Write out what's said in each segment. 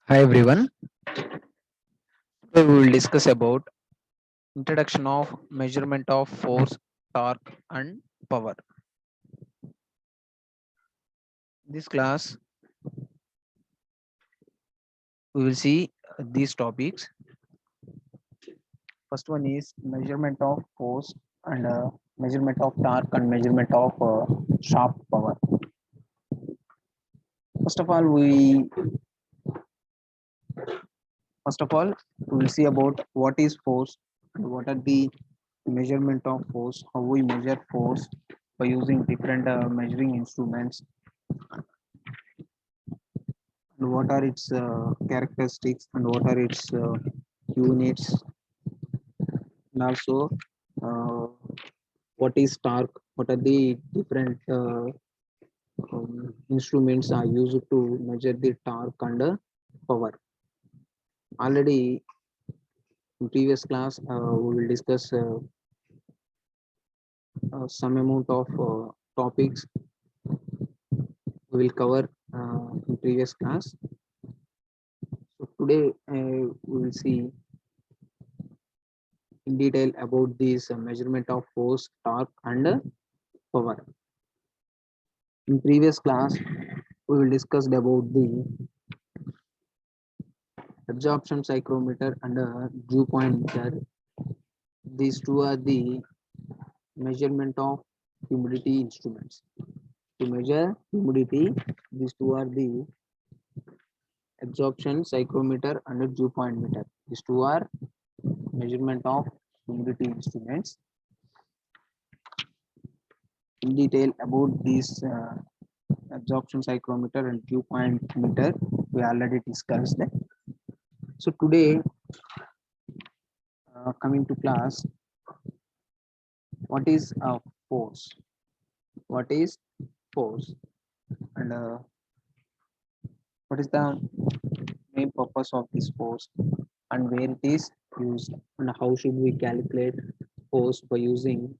Hi everyone. Today we will discuss about introduction of measurement of force, torque, and power. In this class, we will see these topics. First one is measurement of force and measurement of torque and measurement of shaft power. First of all, we first of all we will see about what is force and what are the measurement of force, how we measure force by using different measuring instruments, and what are its characteristics and what are its units, and also uh, what is torque, what are the different instruments are used to measure the torque and power. Already in previous class we will discuss some amount of topics we will cover in previous class. So today we will see in detail about this measurement of force, torque, and power. In previous class, we will discuss about the absorption psychrometer and dew point meter. These two are the measurement of humidity instruments. To measure humidity, these two are the absorption psychrometer and dew point meter. These two are measurement of humidity instruments. In detail about these absorption psychrometer and dew point meter, we already discussed. So today, coming to class, what is a force? What is force? And what is the main purpose of this force? And where it is used? And how should we calculate force by using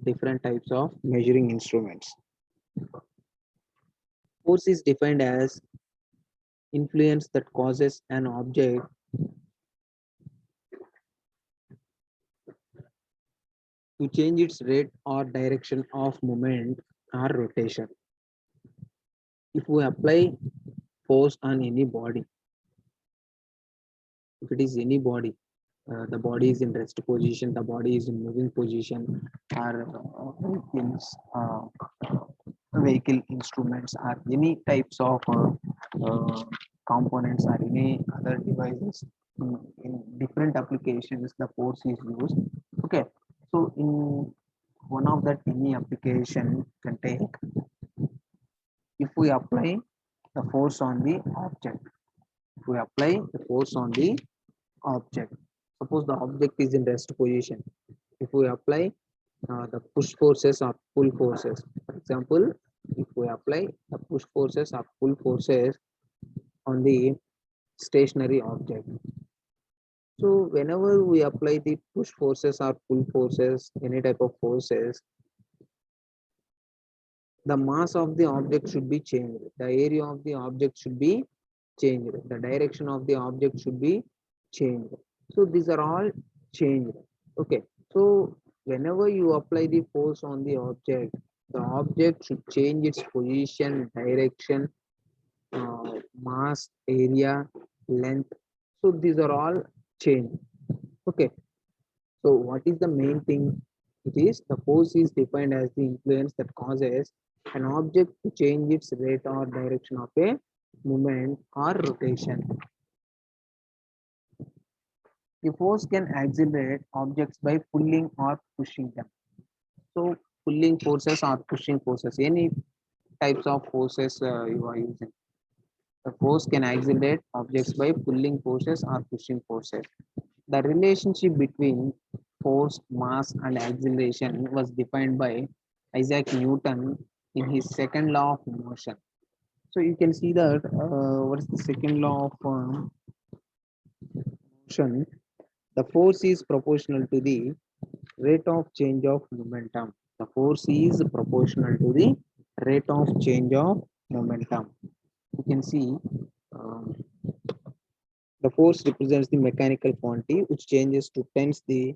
different types of measuring instruments? Force is defined as influence that causes an object to change its rate or direction of movement or rotation. If we apply force on any body, if it is any body, the body is in rest position, the body is in moving position, or things, vehicle instruments, or any types of components or any other devices, in different applications the force is used. Okay, so in one of that any application can take, if we apply the force on the object, if we apply the force on the object, suppose the object is in rest position, if we apply the push forces or pull forces, for example, if we apply the push forces or pull forces on the stationary object, so whenever we apply the push forces or pull forces, any type of forces, the mass of the object should be changed, the area of the object should be changed, the direction of the object should be changed. So these are all changed. Okay, so whenever you apply the force on the object should change its position, direction, mass, area, length. So these are all changed. Okay, so what is the main thing? It is the force is defined as the influence that causes an object to change its rate or direction of a movement or rotation. The force can accelerate objects by pulling or pushing them. So pulling forces or pushing forces, any types of forces you are using. The force can accelerate objects by pulling forces or pushing forces. The relationship between force, mass, and acceleration was defined by Isaac Newton in his second law of motion. So you can see that what is the second law of motion? The force is proportional to the rate of change of momentum. The force is proportional to the rate of change of momentum. You can see, um, The force represents the mechanical quantity which changes to tens the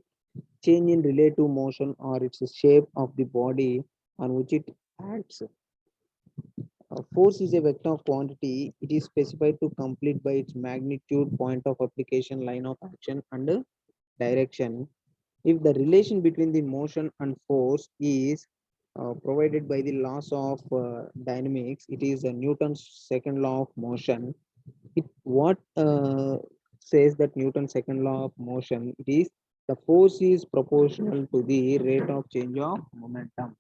change in relative motion or its shape of the body on which it acts. Force is a vector of quantity. It is specified to complete by its magnitude, point of application, line of action, and direction. If the relation between the motion and force is provided by the laws of dynamics, it is Newton's second law of motion. It what says that Newton's second law of motion? It is the force is proportional to the rate of change of momentum.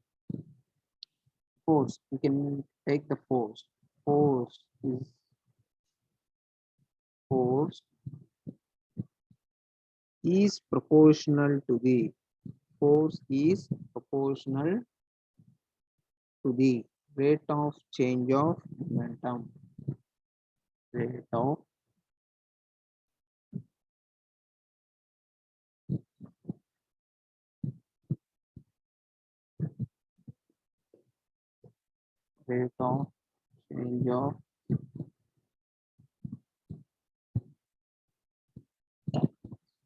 Force, we can take the force. Force is proportional to the force is proportional to the rate of change of momentum. Rate of rate of change of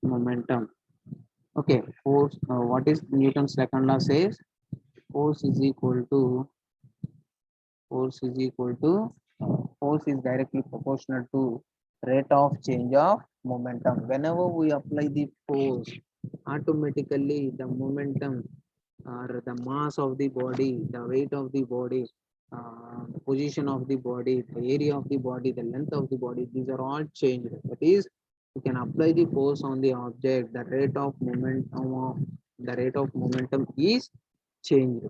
momentum. Okay, force. What is Newton's second law says? Force is equal to force is equal to force is directly proportional to rate of change of momentum. Whenever we apply the force, automatically the momentum or the mass of the body, the weight of the body, the position of the body, the area of the body, the length of the body, these are all changed. That is, you can apply the force on the object, the rate of momentum is changed.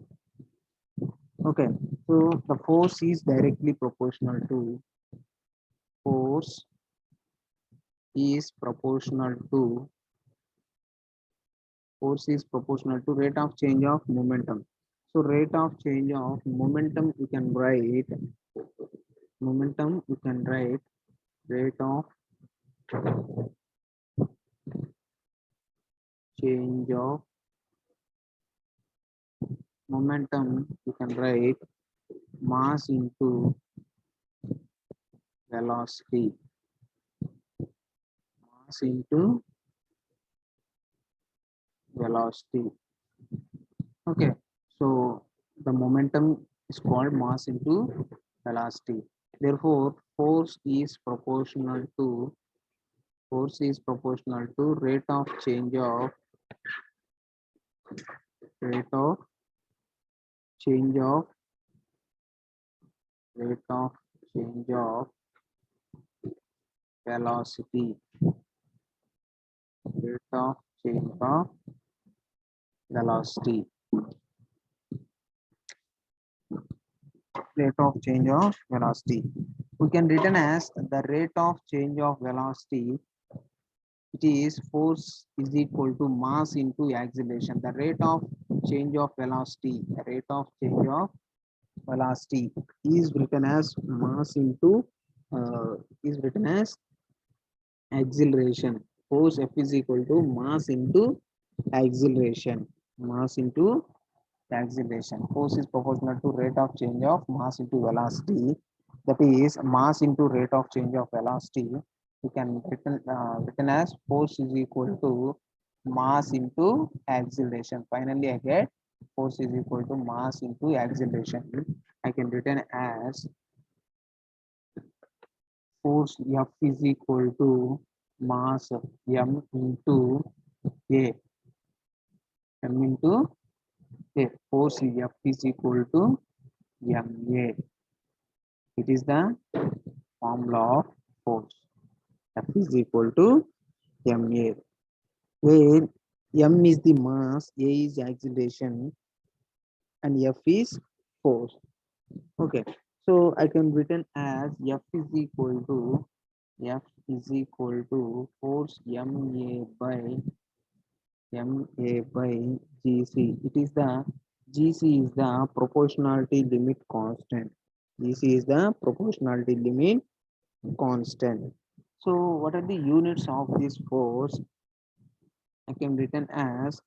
Okay, so the force is directly proportional to force is proportional to force is proportional to rate of change of momentum. So rate of change of momentum you can write rate of change of momentum you can write mass into velocity. Mass into velocity. Okay, so the momentum is called mass into velocity. Therefore, force is proportional to rate of change of rate of change of velocity. Rate of change of velocity. Rate of change of velocity. We can written as the rate of change of velocity. It is force is equal to mass into acceleration. The rate of change of velocity. The rate of change of velocity is written as mass into is written as acceleration. Force F is equal to mass into acceleration. Mass into acceleration. Force is proportional to rate of change of mass into velocity. That is mass into rate of change of velocity. You can written as force is equal to mass into acceleration. Finally, I get force is equal to mass into acceleration. I can written as force F is equal to mass M into A. M into A. Force F is equal to MA. It is the formula of force. F is equal to MA, where M is the mass, A is acceleration, and F is force. Okay, so I can written as F is equal to force MA by GC. It is the GC is the proportionality limit constant. GC is the proportionality limit constant. So what are the units of this force? I can written as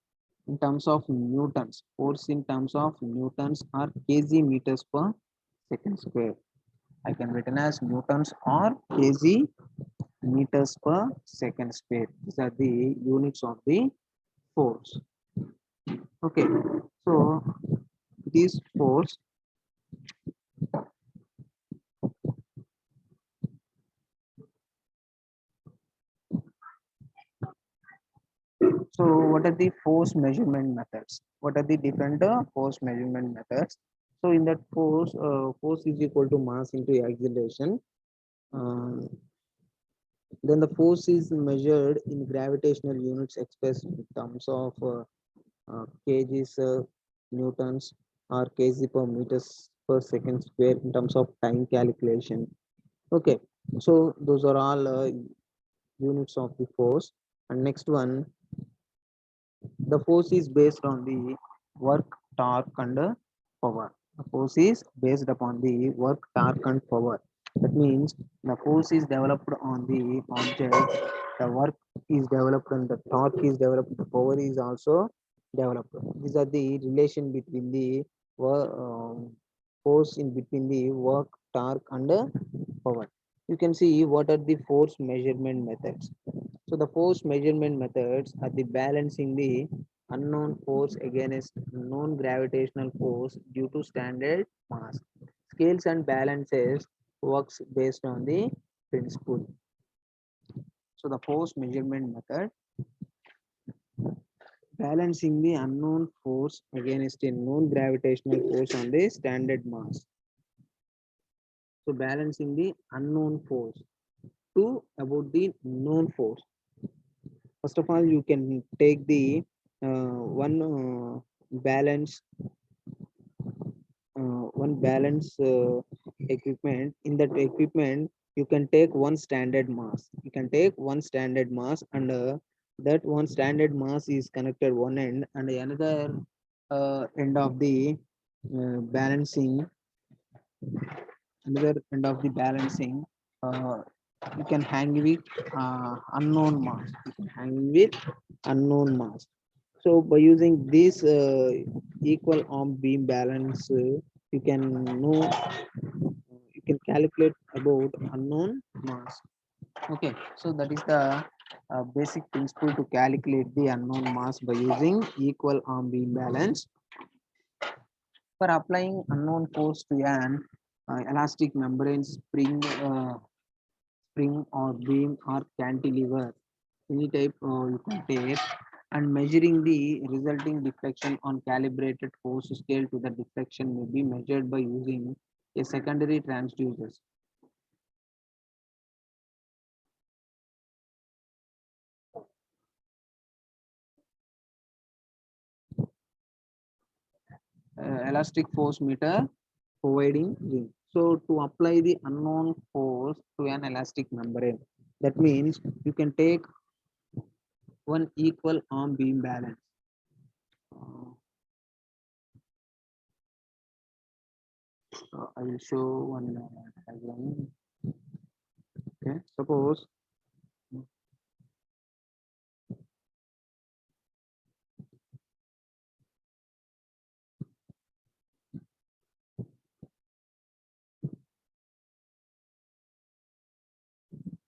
in terms of newtons. Force in terms of newtons or kg meters per second square. I can written as newtons or kg meters per second square. These are the units of the force. Okay, so this force, so what are the force measurement methods? What are the different force measurement methods? So in that force is equal to mass into acceleration. Uh, then the force is measured in gravitational units expressed in terms of kgs, newtons, or kg per meters per second square in terms of time calculation. Okay, so those are all units of the force. And next one, the force is based on the work, torque, and power. The force is based upon the work, torque, and power. That means the force is developed on the object, the work is developed, and the torque is developed, the power is also developed. These are the relation between the force in between the work, torque, and power. You can see what are the force measurement methods. So the force measurement methods are the balancing the unknown force against known gravitational force due to standard mass. Scales and balances works based on the principle. So the force measurement method, balancing the unknown force against a known gravitational force on the standard mass. So balancing the unknown force to about the known force. First of all, you can take the one balance one balance equipment. In that equipment you can take one standard mass, and that one standard mass is connected one end, and another end of the balancing another end of the balancing, uh, you can hang with unknown mass, so by using this equal arm beam balance, you can know you can calculate about unknown mass. Okay, so that is the basic principle to calculate the unknown mass by using equal arm beam balance. For applying unknown force to an elastic membrane, spring or beam or cantilever, any type you can take, and measuring the resulting deflection on calibrated force scale to the deflection may be measured by using a secondary transducer. Elastic force meter providing ring. So to apply the unknown force to an elastic membrane, that means you can take one equal arm beam balance. I will show one diagram. Okay, suppose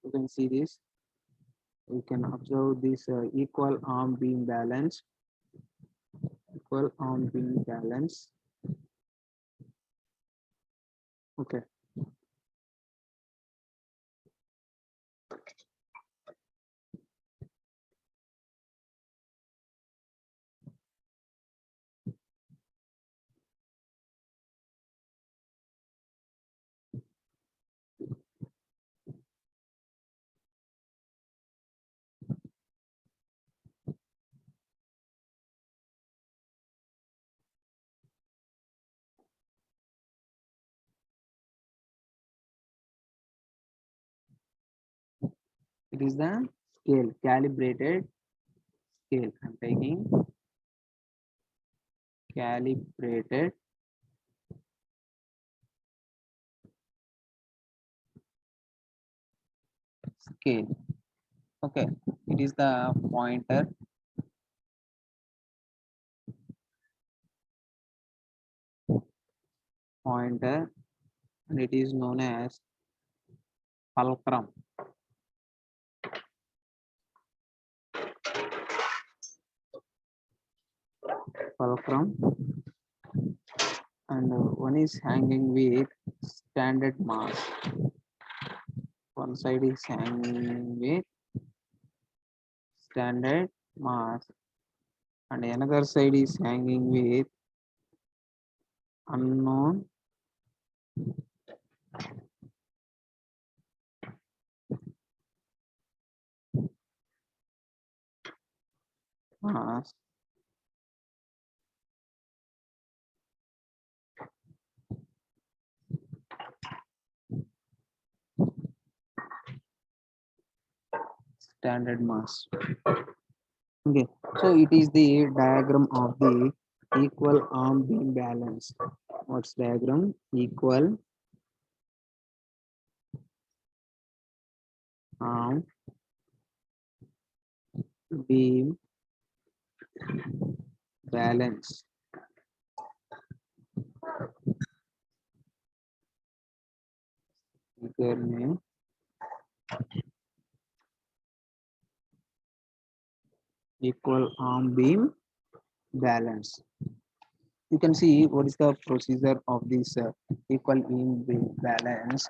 you can see this. You can observe this equal arm beam balance. Equal arm beam balance. Okay. It is the scale, calibrated scale. I'm taking calibrated scale. Okay, it is the pointer, and it is known as fulcrum. fulcrum, and one is hanging with standard mass. One side is hanging with standard mass, and another side is hanging with unknown mass. Standard mass. Okay, so it is the diagram of the equal arm beam balance. What's diagram? Equal arm beam balance. Figure name equal arm beam balance. You can see what is the procedure of this equal beam balance.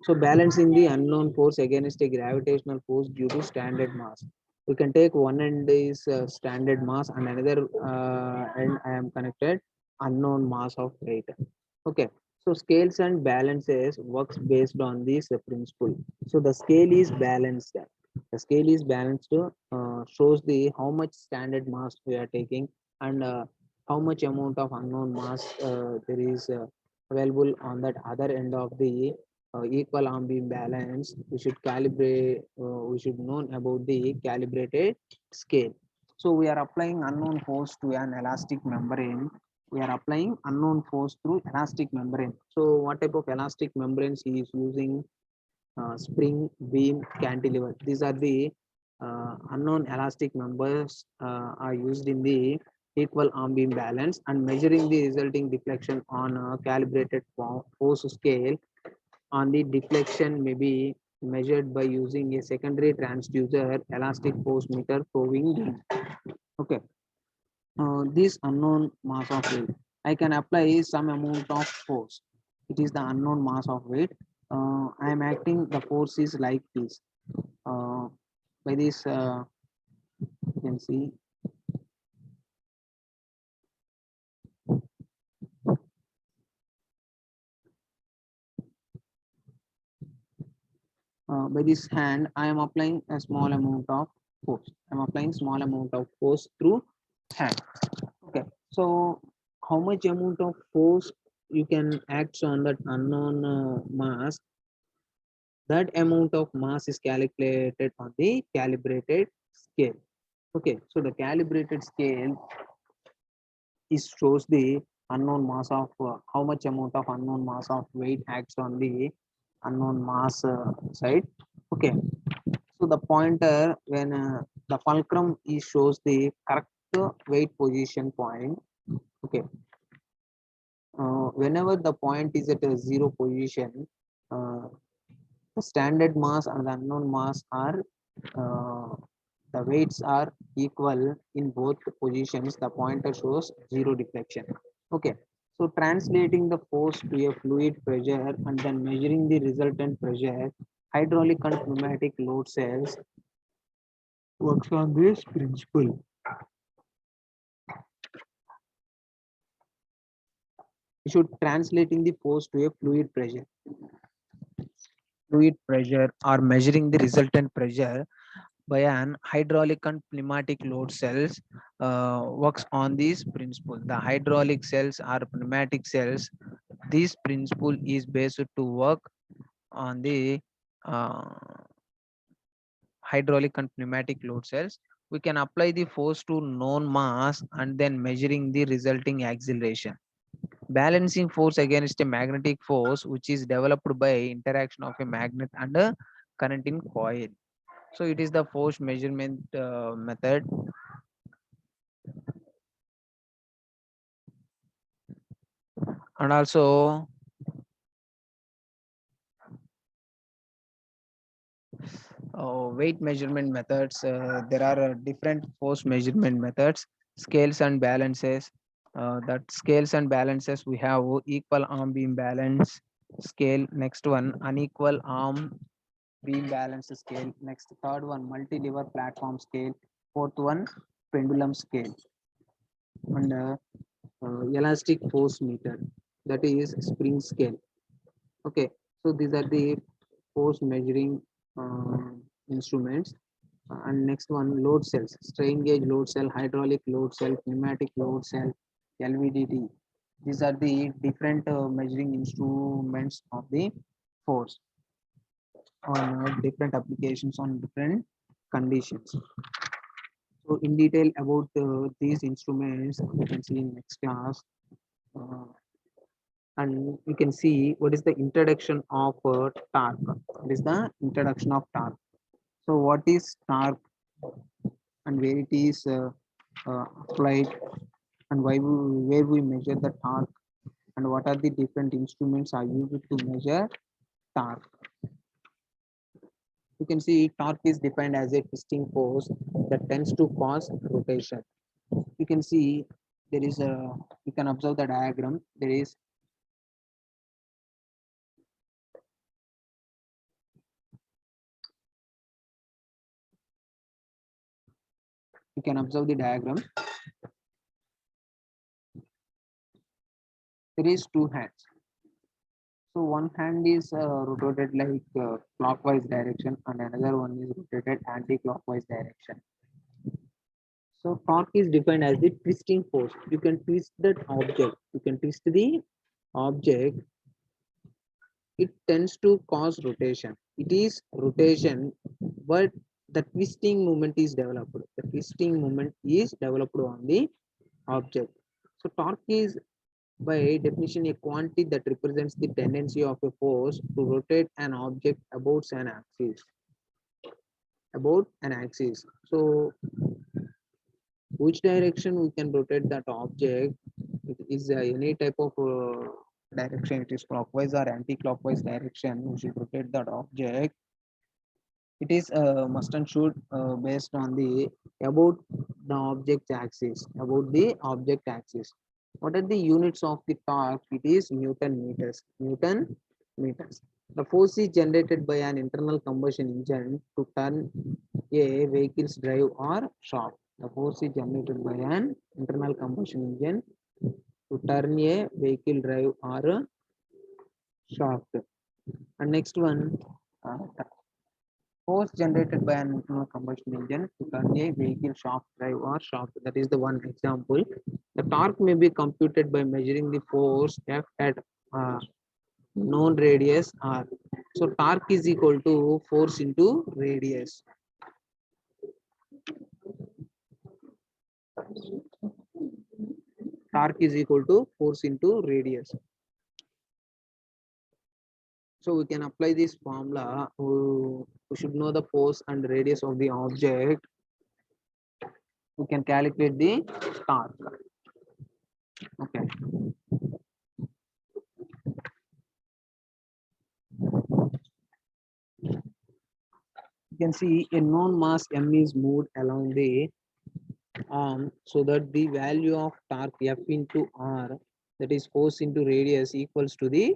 So balancing the unknown force against a gravitational force due to standard mass. We can take one end is standard mass and another end I am connected unknown mass of weight. Okay. So scales and balances works based on this principle. So the scale is balanced. The scale is balanced shows the how much standard mass we are taking and how much amount of unknown mass there is available on that other end of the equal arm beam balance. We should calibrate, we should know about the calibrated scale. So we are applying unknown force to an elastic membrane. We are applying unknown force through elastic membrane. So what type of elastic membranes he is using? Spring, beam, cantilever. These are the unknown elastic members are used in the equal arm beam balance, and measuring the resulting deflection on a calibrated force scale on the deflection may be measured by using a secondary transducer elastic force meter probing beam. Okay, this unknown mass of weight, I can apply some amount of force. It is the unknown mass of weight. I am acting the force is like this. Uh, by this, you can see by this hand, I am applying a small amount of force. I am applying small amount of force through hand. Okay, so how much amount of force you can act on that unknown mass? That amount of mass is calculated on the calibrated scale. Okay, so the calibrated scale is shows the unknown mass of how much amount of unknown mass of weight acts on the unknown mass side. Okay, so the pointer when the fulcrum is shows the correct weight position point. Okay, whenever the point is at a zero position, uh, the standard mass and the unknown mass are uh, the weights are equal in both positions. The pointer shows zero deflection. Okay, so translating the force to a fluid pressure and then measuring the resultant pressure, hydraulic and pneumatic load cells works on this principle. We should translating the force to a fluid pressure. Fluid pressure or measuring the resultant pressure by an hydraulic and pneumatic load cells works on this principle. The hydraulic cells are pneumatic cells. This principle is based to work on the uh, hydraulic and pneumatic load cells. We can apply the force to known mass and then measuring the resulting acceleration. Balancing force against a magnetic force which is developed by interaction of a magnet and a current in coil. So it is the force measurement method. And also weight measurement methods. There are different force measurement methods. scales and balances. That scales and balances, we have equal arm beam balance scale. Next one, unequal arm beam balance scale. Next, third one, multi-lever platform scale. Fourth one, pendulum scale. And elastic force meter, that is spring scale. Okay, so these are the force measuring uh, instruments. And next one, load cells, strain gauge load cell, hydraulic load cell, pneumatic load cell, LVDT. These are the different measuring instruments of the force on different applications on different conditions. So in detail about these instruments, we can see in next class. Uh, and we can see what is the introduction of torque. What is the introduction of torque? So what is torque and where it is applied, and where we measure the torque, and what are the different instruments are used to measure torque. You can see torque is defined as a twisting force that tends to cause rotation. You can see there is a, you can observe the diagram. There is, you can observe the diagram. There is two hands. So one hand is rotated like clockwise direction, and another one is rotated anti-clockwise direction. So torque is defined as the twisting force. You can twist that object. You can twist the object. It tends to cause rotation. It is rotation, but the twisting moment is developed. The twisting moment is developed on the object. So torque is by definition a quantity that represents the tendency of a force to rotate an object about an axis. About an axis. So which direction we can rotate that object? It is any type of direction. It is clockwise or anti-clockwise direction. We should rotate that object. It is must and should based on the about the object axis. About the object axis. What are the units of the torque? It is Newton meters. Newton meters. The force is generated by an internal combustion engine to turn a vehicle's drive or shaft. The force is generated by an internal combustion engine to turn a vehicle drive or a shaft. And next one, the force generated by an internal combustion engine to turn a vehicle shaft drive or shaft. That is the one example. The torque may be computed by measuring the force F at known radius R. So torque is equal to force into radius. Torque is equal to force into radius. So we can apply this formula. We should know the force and radius of the object. We can calculate the torque. Okay. You can see a known mass m is moved along the arm so that the value of torque F into R, that is force into radius, equals to the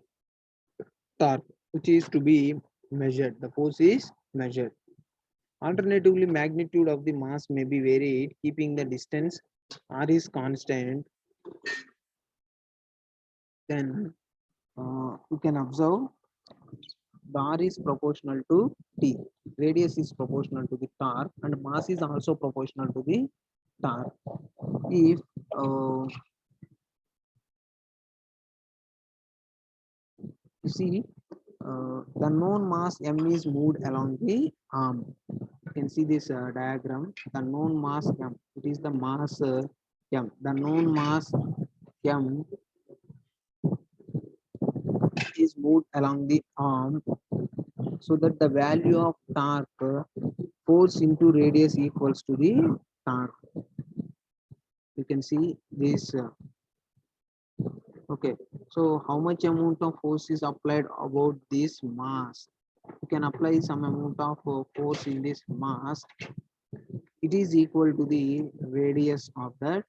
torque which is to be measured. The force is measured. Alternatively, magnitude of the mass may be varied, keeping the distance R is constant. Then you can observe the R is proportional to T. Radius is proportional to the torque, and mass is also proportional to the torque. If you see the known mass m is moved along the arm. You can see this diagram. The known mass m, it is the mass m. The known mass m is moved along the arm so that the value of torque force into radius equals to the torque. You can see this. Okay, so how much amount of force is applied about this mass? You can apply some amount of force in this mass. it is equal to the radius of that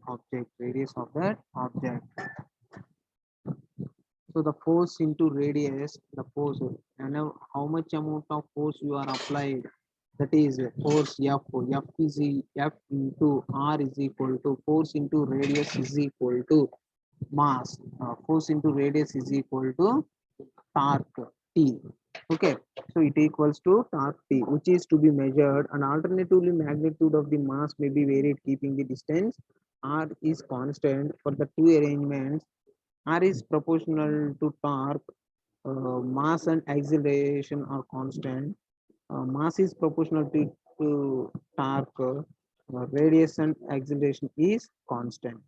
object. Radius of that object. So the force into radius, the force, and how much amount of force you are applied. That is force F. F is F into R is equal to force into radius is equal to mass. Force into radius is equal to torque T. Okay, so it equals to torque T, which is to be measured, and alternatively magnitude of the mass may be varied keeping the distance R is constant for the two arrangements. R is proportional to torque, mass and acceleration are constant. Mass is proportional to torque, radius and acceleration is constant.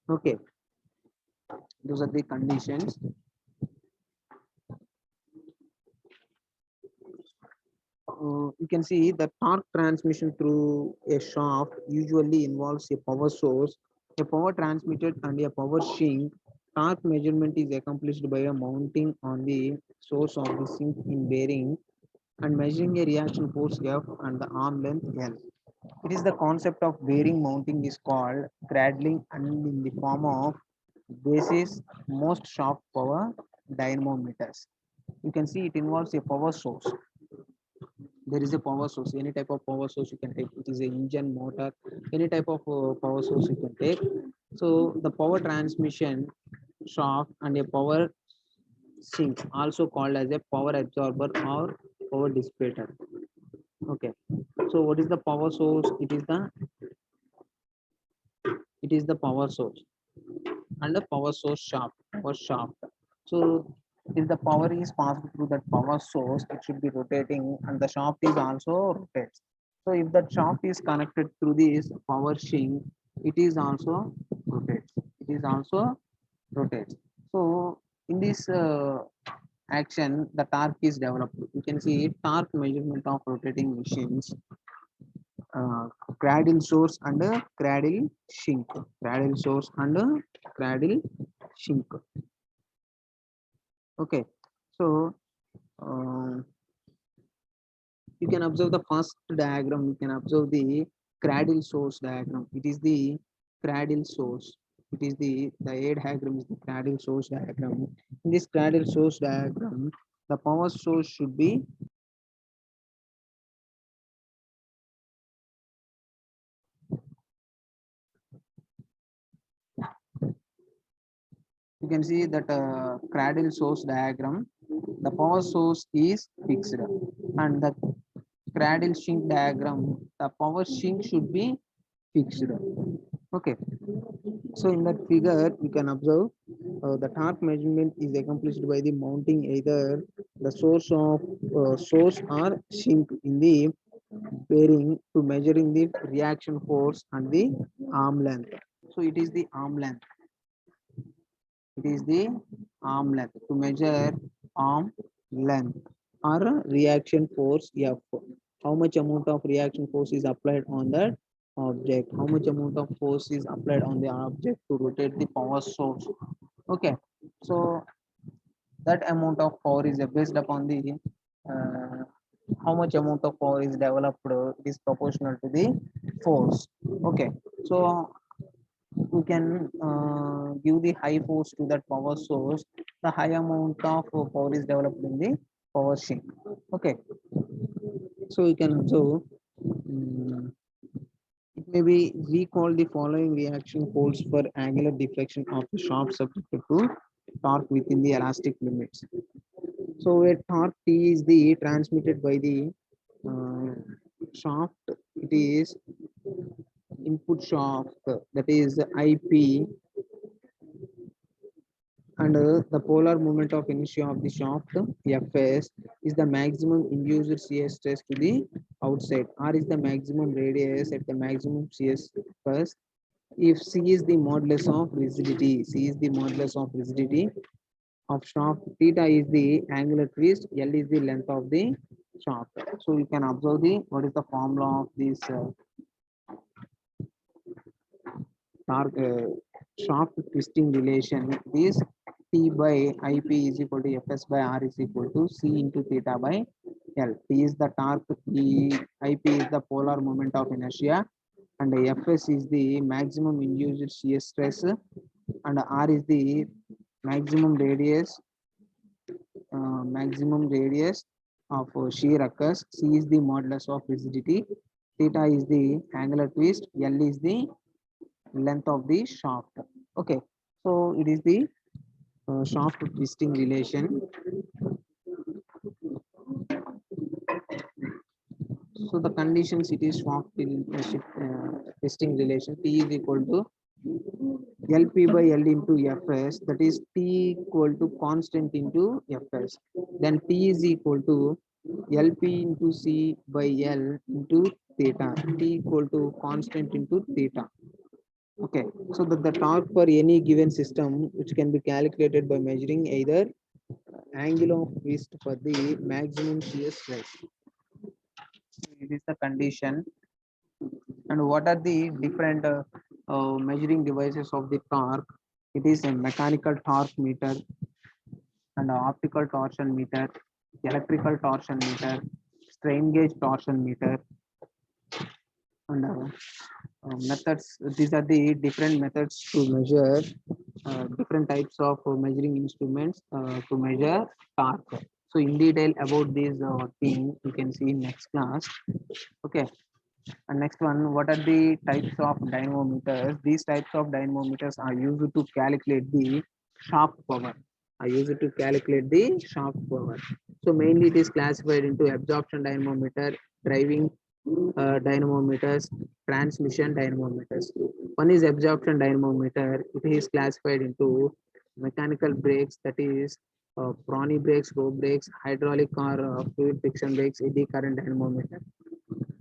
Okay, those are the conditions. You can see the torque transmission through a shaft usually involves a power source, a power transmitted, and a power sink. Torque measurement is accomplished by a mounting on the source of the sink in bearing and measuring a reaction force F and the arm length L. It is the concept of bearing mounting is called cradling, and in the form of basis most shaft power dynamometers. You can see it involves a power source. There is a power source, any type of power source you can take. It is an engine, motor, any type of power source you can take. So the power transmission shaft and a power sink, also called as a power absorber or power dissipator. Okay, so what is the power source? It is the power source and the power source shaft, power shaft. So if the power is passed through that power source, it should be rotating, and the shaft is also rotates. So if that shaft is connected through this power sink, it is also rotates. It is also rotates. So in this action, the torque is developed. You can see torque measurement of rotating machines, cradle source and cradle sink. Cradle source and cradle sink. Okay, so uh, you can observe the first diagram. You can observe the cradle source diagram. It is the cradle source. It is the A diagram is the cradle source diagram. In this cradle source diagram, the power source should be, you can see that cradle source diagram, the power source is fixed, and the cradle sink diagram, the power sink should be fixed. Okay, so in that figure you can observe the torque measurement is accomplished by the mounting either the source or sink in the bearing to measuring the reaction force and the arm length. So it is the arm length. It is the arm length to measure arm length or reaction force F. How much amount of reaction force is applied on that object? How much amount of force is applied on the object to rotate the power source? Okay, so that amount of power is based upon the uh, how much amount of power is developed. It is proportional to the force. Okay, so we can give the high force to that power source, the high amount of power is developed in the power sink. Okay, so you can observe, it may be recalled the following reaction holds for angular deflection of the shaft subjected to torque within the elastic limits. So a torque T is the transmitted by the uh, shaft. It is input shaft, that is IP, and the polar moment of inertia of the shaft Fs is the maximum induced shear stress to the outside. R is the maximum radius at the maximum shear stress. If C is the modulus of rigidity, C is the modulus of rigidity of shaft, theta is the angular twist, L is the length of the shaft. So you can observe the what is the formula of this torque shaft twisting relation is T by IP is equal to Fs by R is equal to C into theta by L. T is the torque, IP is the polar moment of inertia, and Fs is the maximum induced shear stress, and R is the maximum radius of shear occurs. C is the modulus of rigidity. Theta is the angular twist. L is the length of the shaft. Okay, so it is the shaft twisting relation. So the conditions, it is shaft twisting relation. T is equal to LP by L into Fs, that is T equal to constant into Fs. Then T is equal to LP into C by L into theta. T equal to constant into theta. Okay, so that the torque for any given system, which can be calculated by measuring either angle of twist for the maximum shear stress. It is the condition. And what are the different measuring devices of the torque? It is a mechanical torque meter and optical torsion meter, electrical torsion meter, strain gauge torsion meter, and methods. These are the different methods to measure different types of measuring instruments to measure torque. So in detail about this thing, you can see in next class. Okay. And next one, what are the types of dynamometers? These types of dynamometers are used to calculate the shaft power. So mainly it is classified into absorption dynamometer, driving dynamometers, transmission dynamometers. One is absorption dynamometer. It is classified into mechanical brakes, that is Prony brakes, rope brakes, hydraulic or fluid friction brakes, eddy current dynamometer.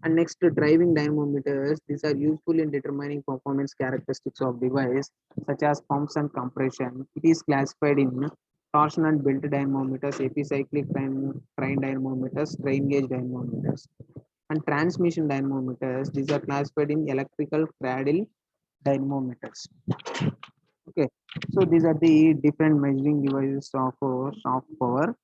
And next, driving dynamometers. These are useful in determining performance characteristics of device such as pumps and compression. It is classified in torsion and belt dynamometers, epicyclic train dynamometers, strain gauge dynamometers. And transmission dynamometers, these are classified in electrical cradle dynamometers. Okay, so these are the different measuring devices of shaft power.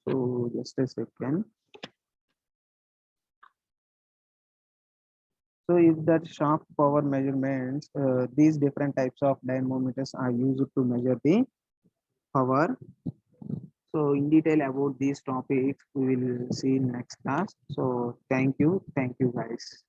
So just a second. So if that shaft power measurements, these different types of dynamometers are used to measure the power. So in detail about these topics, we will see in next class. So thank you guys.